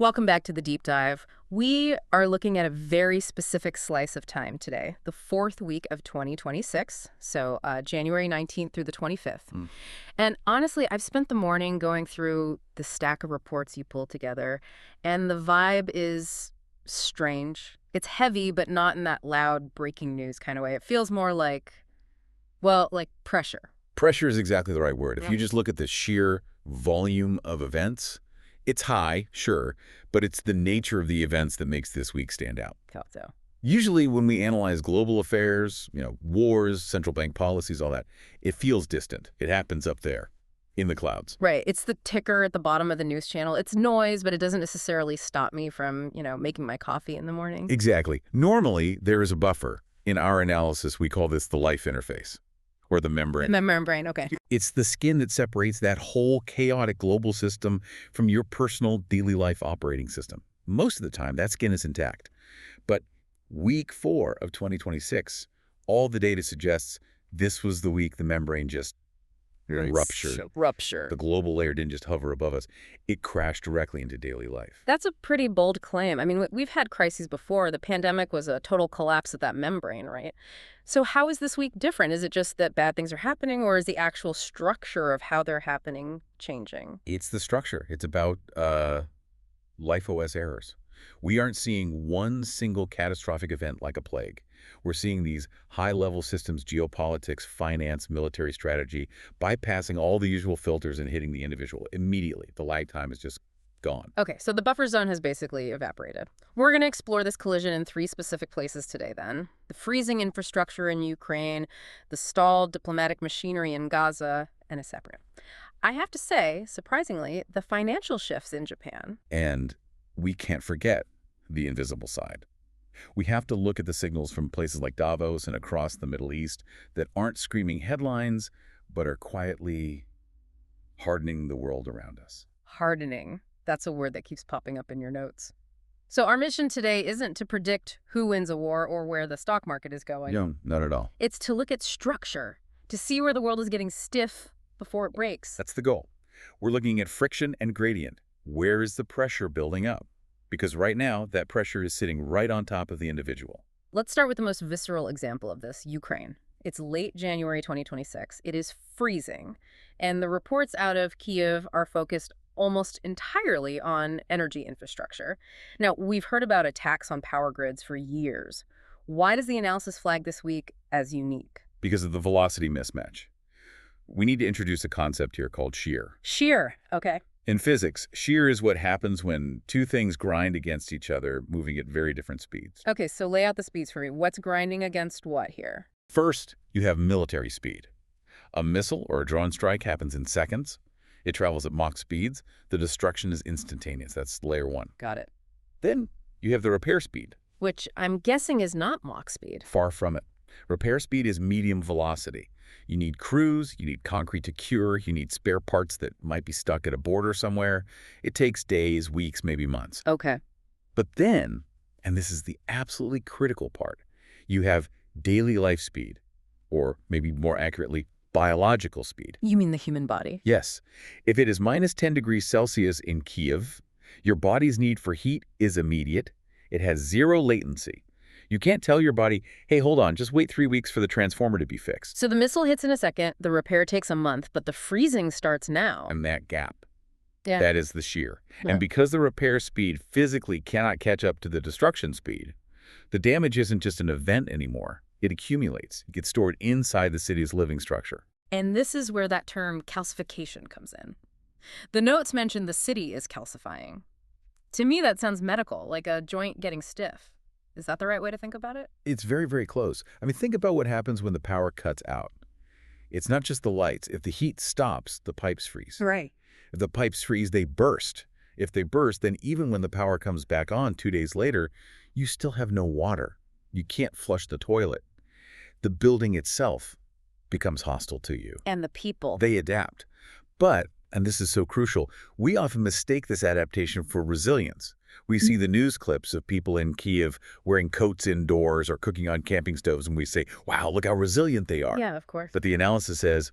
Welcome back to the deep dive. We are looking at a very specific slice of time today, the fourth week of 2026, so January 19th through the 25th. And honestly, I've spent the morning going through the stack of reports you pulled together, and the vibe is strange. It's heavy, but not in that loud breaking news kind of way. It feels more like, well, like pressure. Pressure is exactly the right word. If you just look at the sheer volume of events, it's high, sure, but it's the nature of the events that makes this week stand out. Thought so. Usually when we analyze global affairs, wars, central bank policies, all that, it feels distant. It happens up there in the clouds. Right. It's the ticker at the bottom of the news channel. It's noise, but it doesn't necessarily stop me from, making my coffee in the morning. Exactly. Normally, there is a buffer. In our analysis, we call this the life interface, or the membrane. The membrane, okay. It's the skin that separates that whole chaotic global system from your personal daily life operating system. Most of the time, that skin is intact. But week 4 of 2026, all the data suggests this was the week the membrane just ruptured. The global layer didn't just hover above us. It crashed directly into daily life. That's a pretty bold claim. I mean, we've had crises before. The pandemic was a total collapse of that membrane, right? So how is this week different? Is it just that bad things are happening, or is the actual structure of how they're happening changing? It's the structure. It's about life OS errors. We aren't seeing one single catastrophic event like a plague. We're seeing these high-level systems, geopolitics, finance, military strategy, bypassing all the usual filters and hitting the individual immediately. The lag time is just gone. Okay, so the buffer zone has basically evaporated. We're going to explore this collision in 3 specific places today, then. The freezing infrastructure in Ukraine, the stalled diplomatic machinery in Gaza, and a separate. I have to say, surprisingly, the financial shifts in Japan. And we can't forget the invisible side. We have to look at the signals from places like Davos and across the Middle East that aren't screaming headlines, but are quietly hardening the world around us. Hardening. That's a word that keeps popping up in your notes. So our mission today isn't to predict who wins a war or where the stock market is going. No, not at all. It's to look at structure, to see where the world is getting stiff before it breaks. That's the goal. We're looking at friction and gradient. Where is the pressure building up? Because right now, that pressure is sitting right on top of the individual. Let's start with the most visceral example of this, Ukraine. It's late January 2026. It is freezing, and the reports out of Kyiv are focused almost entirely on energy infrastructure. Now, we've heard about attacks on power grids for years. Why does the analysis flag this week as unique? Because of the velocity mismatch. We need to introduce a concept here called shear. Shear, okay. In physics, shear is what happens when two things grind against each other, moving at very different speeds. Okay, so lay out the speeds for me. What's grinding against what here? First, you have military speed. A missile or a drone strike happens in seconds. It travels at Mach speeds. The destruction is instantaneous. That's layer 1. Got it. Then you have the repair speed. Which I'm guessing is not Mach speed. Far from it. Repair speed is medium velocity. You need crews, you need concrete to cure, you need spare parts that might be stuck at a border somewhere. It takes days, weeks, maybe months. Okay. But then, and this is the absolutely critical part, you have daily life speed, or maybe more accurately, biological speed. You mean the human body? Yes. If it is minus 10 degrees Celsius in Kyiv, your body's need for heat is immediate. It has zero latency. You can't tell your body, hey, hold on, just wait 3 weeks for the transformer to be fixed. So the missile hits in a second, the repair takes a month, but the freezing starts now. And that gap, Yeah. that is the shear. Yeah. And because the repair speed physically cannot catch up to the destruction speed, the damage isn't just an event anymore. It accumulates. It gets stored inside the city's living structure. And this is where that term calcification comes in. The notes mention the city is calcifying. To me, that sounds medical, like a joint getting stiff. Is that the right way to think about it? It's very, very close. I mean, think about what happens when the power cuts out. It's not just the lights. If the heat stops, the pipes freeze. Right. If the pipes freeze, they burst. If they burst, then even when the power comes back on 2 days later, you still have no water. You can't flush the toilet. The building itself becomes hostile to you. And the people. They adapt. But, and this is so crucial, we often mistake this adaptation for resilience. We see the news clips of people in Kyiv wearing coats indoors or cooking on camping stoves, and we say, wow, look how resilient they are. Yeah, of course. But the analysis says,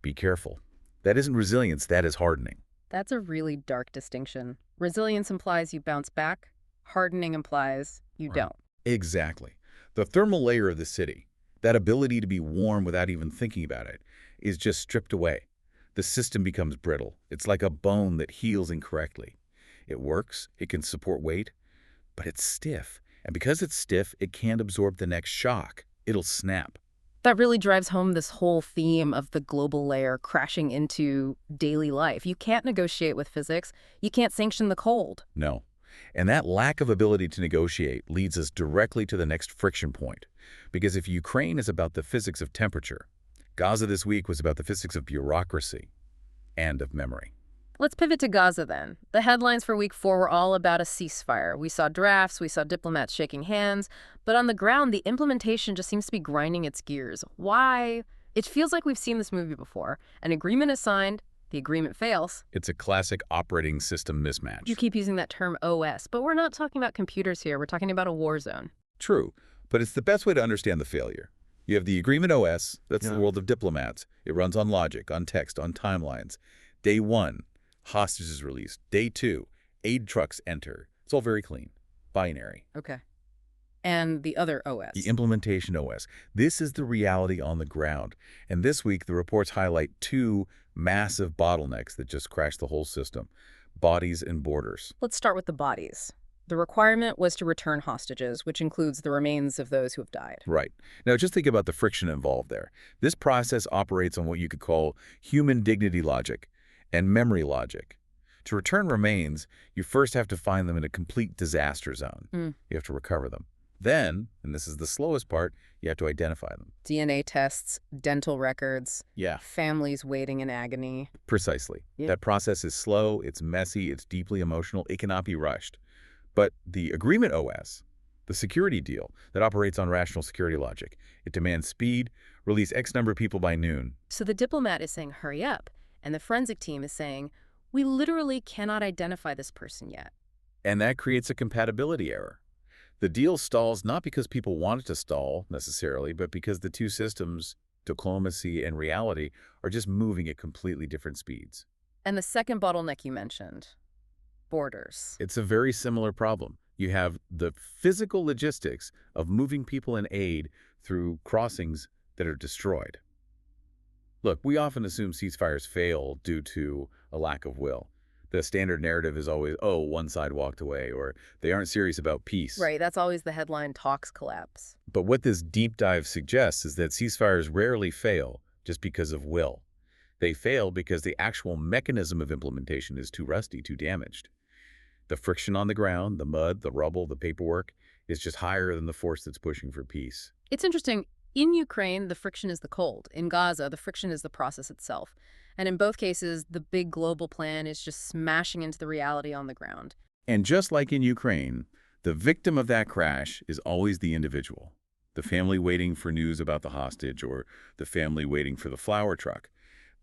be careful. That isn't resilience, that is hardening. That's a really dark distinction. Resilience implies you bounce back. Hardening implies you Right. don't. Exactly. The thermal layer of the city, that ability to be warm without even thinking about it, is just stripped away. The system becomes brittle. It's like a bone that heals incorrectly. It works, it can support weight, but it's stiff. And because it's stiff, it can't absorb the next shock. It'll snap. That really drives home this whole theme of the global layer crashing into daily life. You can't negotiate with physics. You can't sanction the cold. No. And that lack of ability to negotiate leads us directly to the next friction point. Because if Ukraine is about the physics of temperature, Gaza this week was about the physics of bureaucracy and of memory. Let's pivot to Gaza then. The headlines for week 4 were all about a ceasefire. We saw drafts, we saw diplomats shaking hands, but on the ground, the implementation just seems to be grinding its gears. Why? It feels like we've seen this movie before. An agreement is signed, the agreement fails. It's a classic operating system mismatch. You keep using that term OS, but we're not talking about computers here. We're talking about a war zone. True, but it's the best way to understand the failure. You have the agreement OS, that's the world of diplomats. It runs on logic, on text, on timelines. Day 1, hostage is released. Day 2, aid trucks enter. It's all very clean, binary. Okay. And the other OS. The implementation OS. This is the reality on the ground. And this week, the reports highlight 2 massive bottlenecks that just crashed the whole system: bodies and borders. Let's start with the bodies. The requirement was to return hostages, which includes the remains of those who have died. Right. Now, just think about the friction involved there. This process operates on what you could call human dignity logic and memory logic. To return remains, you first have to find them in a complete disaster zone. You have to recover them. Then, and this is the slowest part, you have to identify them. DNA tests, dental records, Yeah, families waiting in agony. precisely. Yeah. That process is slow, it's messy, it's deeply emotional, it cannot be rushed. But the agreement OS, the security deal that operates on rational security logic, it demands speed, release X number of people by noon. So the diplomat is saying, hurry up. And the forensic team is saying, we literally cannot identify this person yet. And that creates a compatibility error. The deal stalls not because people want it to stall, necessarily, but because the two systems, diplomacy and reality, are just moving at completely different speeds. And the second bottleneck you mentioned, borders. It's a very similar problem. You have the physical logistics of moving people and aid through crossings that are destroyed. Look, we often assume ceasefires fail due to a lack of will. The standard narrative is always, oh, one side walked away, or they aren't serious about peace. Right, that's always the headline, talks collapse. But what this deep dive suggests is that ceasefires rarely fail just because of will. They fail because the actual mechanism of implementation is too rusty, too damaged. The friction on the ground, the mud, the rubble, the paperwork, is just higher than the force that's pushing for peace. It's interesting. In Ukraine, the friction is the cold. In Gaza, the friction is the process itself. And in both cases, the big global plan is just smashing into the reality on the ground. And just like in Ukraine, the victim of that crash is always the individual. The family waiting for news about the hostage, or the family waiting for the flower truck.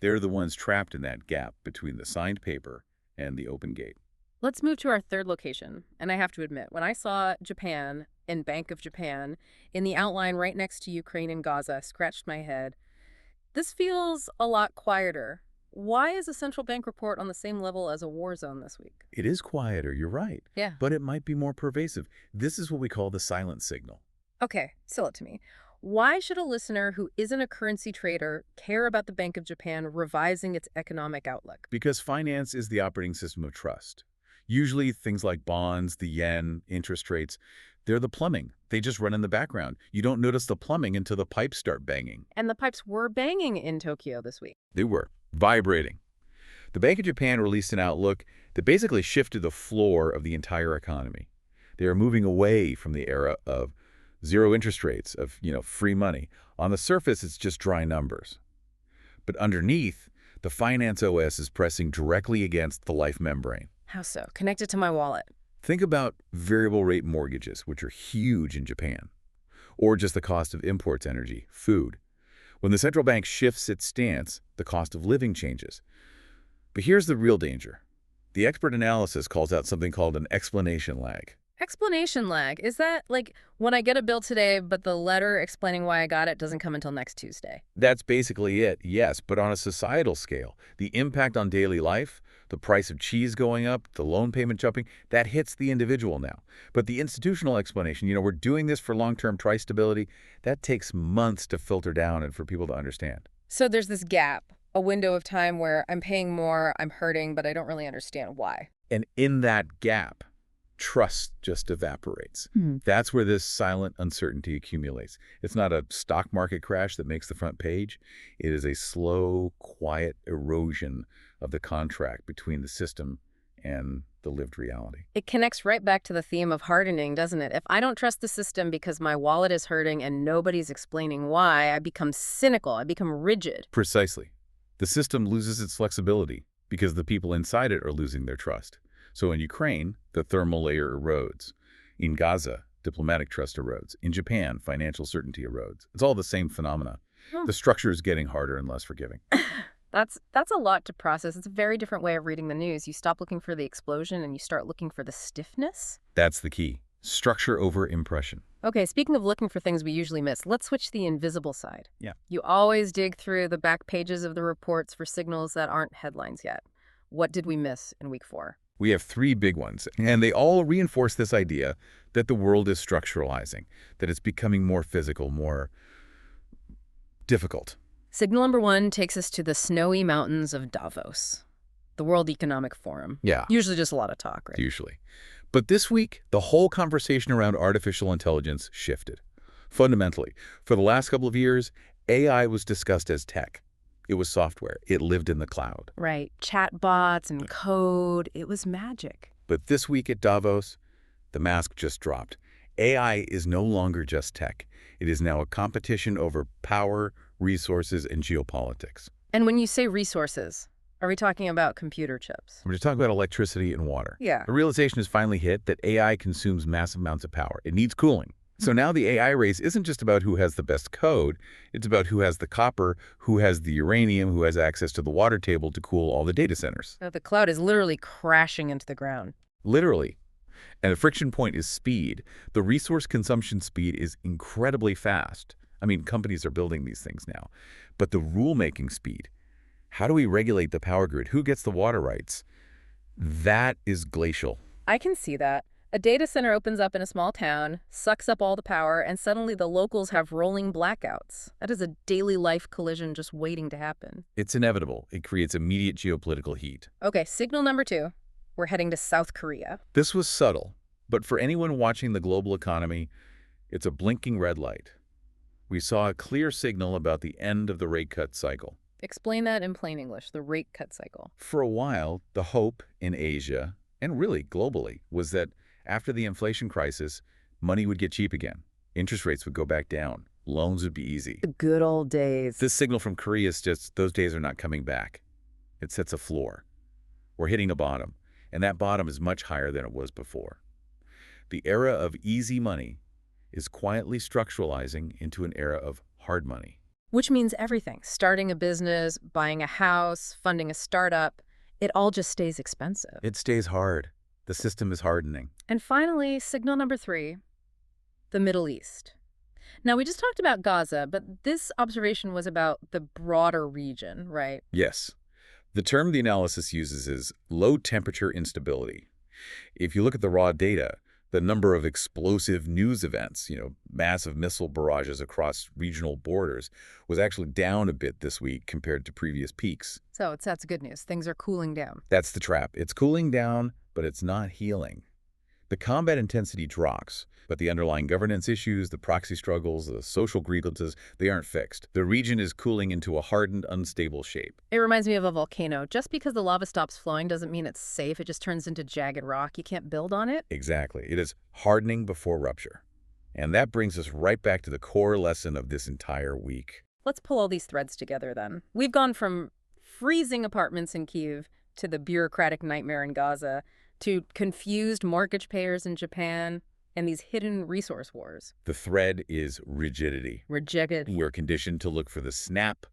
They're the ones trapped in that gap between the signed paper and the open gate. Let's move to our third location. And I have to admit, when I saw Japan and Bank of Japan in the outline right next to Ukraine and Gaza, I scratched my head. This feels a lot quieter. Why is a central bank report on the same level as a war zone this week? It is quieter, you're right. Yeah. But it might be more pervasive. This is what we call the silent signal. Okay, sell it to me. Why should a listener who isn't a currency trader care about the Bank of Japan revising its economic outlook? Because finance is the operating system of trust. Usually things like bonds, the yen, interest rates, they're the plumbing. They just run in the background. You don't notice the plumbing until the pipes start banging. And the pipes were banging in Tokyo this week. They were vibrating. The Bank of Japan released an outlook that basically shifted the floor of the entire economy. They are moving away from the era of zero interest rates, of, free money. On the surface, it's just dry numbers. But underneath, the finance OS is pressing directly against the life membrane. How so? Connect it to my wallet. Think about variable rate mortgages, which are huge in Japan, or just the cost of imports energy, food. When the central bank shifts its stance, the cost of living changes. But here's the real danger. The expert analysis calls out something called an explanation lag. Explanation lag. Is that like when I get a bill today, but the letter explaining why I got it doesn't come until next Tuesday? That's basically it, yes, but on a societal scale, the impact on daily life, The price of cheese going up, the loan payment jumping, that hits the individual now. But the institutional explanation, we're doing this for long-term price stability, that takes months to filter down and for people to understand. So there's this gap, a window of time where I'm paying more, I'm hurting, but I don't really understand why. And in that gap, trust just evaporates. That's where this silent uncertainty accumulates. It's not a stock market crash that makes the front page. It is a slow, quiet erosion of the contract between the system and the lived reality. It connects right back to the theme of hardening, doesn't it? If I don't trust the system because my wallet is hurting and nobody's explaining why, I become cynical, I become rigid. Precisely. The system loses its flexibility because the people inside it are losing their trust. So in Ukraine, the thermal layer erodes. In Gaza, diplomatic trust erodes. In Japan, financial certainty erodes. It's all the same phenomena. The structure is getting harder and less forgiving. That's a lot to process. It's a very different way of reading the news. You stop looking for the explosion and you start looking for the stiffness. That's the key. Structure over impression. Okay, speaking of looking for things we usually miss, let's switch to the invisible side. Yeah. You always dig through the back pages of the reports for signals that aren't headlines yet. What did we miss in week 4? We have 3 big ones, and they all reinforce this idea that the world is structuralizing, that it's becoming more physical, more difficult. Signal number 1 takes us to the snowy mountains of Davos, the World Economic Forum. Yeah. Usually just a lot of talk, right? Usually. But this week, the whole conversation around artificial intelligence shifted. Fundamentally, for the last couple of years, AI was discussed as tech. It was software. It lived in the cloud. Right. Chatbots and code. It was magic. But this week at Davos, the mask just dropped. AI is no longer just tech. It is now a competition over power, resources, and geopolitics. And when you say resources, are we talking about computer chips? We're just talking about electricity and water. Yeah. The realization has finally hit that AI consumes massive amounts of power. It needs cooling. So now the AI race isn't just about who has the best code. It's about who has the copper, who has the uranium, who has access to the water table to cool all the data centers. The cloud is literally crashing into the ground. Literally. And the friction point is speed. The resource consumption speed is incredibly fast. I mean, companies are building these things now. But the rulemaking speed, how do we regulate the power grid? Who gets the water rights? That is glacial. I can see that. A data center opens up in a small town, sucks up all the power, and suddenly the locals have rolling blackouts. That is a daily life collision just waiting to happen. It's inevitable. It creates immediate geopolitical heat. Okay, signal number 2. We're heading to South Korea. This was subtle, but for anyone watching the global economy, it's a blinking red light. We saw a clear signal about the end of the rate cut cycle. Explain that in plain English, the rate cut cycle. For a while, the hope in Asia, and really globally, was that after the inflation crisis, money would get cheap again. Interest rates would go back down. Loans would be easy. The good old days. This signal from Korea is just those days are not coming back. It sets a floor. We're hitting a bottom, and that bottom is much higher than it was before. The era of easy money is quietly structuralizing into an era of hard money. Which means everything. Starting a business, buying a house, funding a startup. It all just stays expensive. It stays hard. The system is hardening. And finally, signal number 3, the Middle East. Now, we just talked about Gaza, but this observation was about the broader region, right? Yes. The term the analysis uses is low temperature instability. If you look at the raw data, the number of explosive news events, massive missile barrages across regional borders, was actually down a bit this week compared to previous peaks. So that's good news. Things are cooling down. That's the trap. It's cooling down, but it's not healing. The combat intensity drops, but the underlying governance issues, the proxy struggles, the social grievances, they aren't fixed. The region is cooling into a hardened, unstable shape. It reminds me of a volcano. Just because the lava stops flowing doesn't mean it's safe. It just turns into jagged rock. You can't build on it. Exactly. It is hardening before rupture. And that brings us right back to the core lesson of this entire week. Let's pull all these threads together then. We've gone from freezing apartments in Kyiv to the bureaucratic nightmare in Gaza to confused mortgage payers in Japan and these hidden resource wars. The thread is rigidity. Rigid. We're conditioned to look for the snap.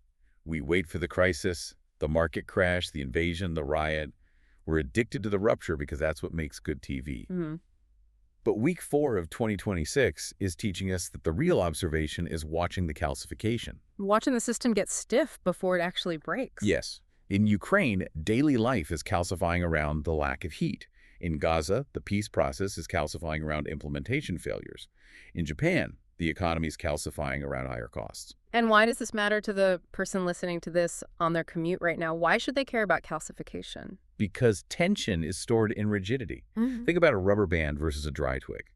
We wait for the crisis, the market crash, the invasion, the riot. We're addicted to the rupture because that's what makes good TV. But week 4 of 2026 is teaching us that the real observation is watching the calcification. Watching the system get stiff before it actually breaks. Yes. In Ukraine, daily life is calcifying around the lack of heat. In Gaza, the peace process is calcifying around implementation failures. In Japan, the economy is calcifying around higher costs. And why does this matter to the person listening to this on their commute right now? Why should they care about calcification? Because tension is stored in rigidity. Think about a rubber band versus a dry twig.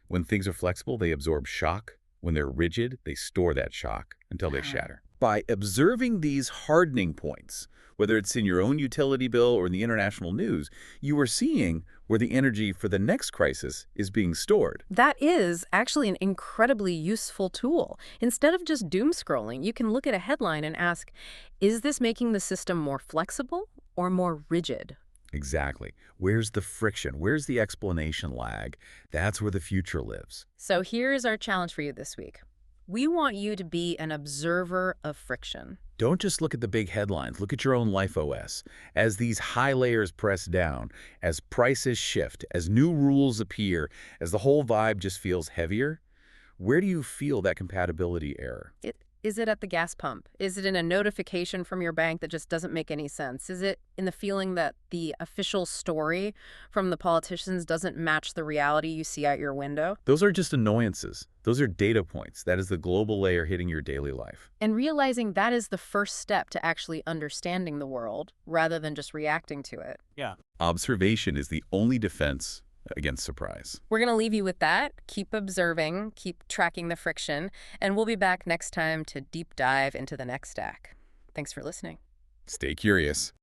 When things are flexible, they absorb shock. When they're rigid, they store that shock until they shatter. By observing these hardening points, whether it's in your own utility bill or in the international news, you are seeing where the energy for the next crisis is being stored. That is actually an incredibly useful tool. Instead of just doom scrolling, you can look at a headline and ask, is this making the system more flexible or more rigid? Exactly. Where's the friction? Where's the explanation lag? That's where the future lives. So here's our challenge for you this week. We want you to be an observer of friction. Don't just look at the big headlines. Look at your own life OS. As these high layers press down, as prices shift, as new rules appear, as the whole vibe just feels heavier, where do you feel that compatibility error? Is it at the gas pump? Is it in a notification from your bank that just doesn't make any sense? Is it in the feeling that the official story from the politicians doesn't match the reality you see out your window? Those are just annoyances. Those are data points. That is the global layer hitting your daily life. And realizing that is the first step to actually understanding the world rather than just reacting to it. Yeah. Observation is the only defense against surprise. We're going to leave you with that. Keep observing, keep tracking the friction, and we'll be back next time to deep dive into the next stack. Thanks for listening. Stay curious.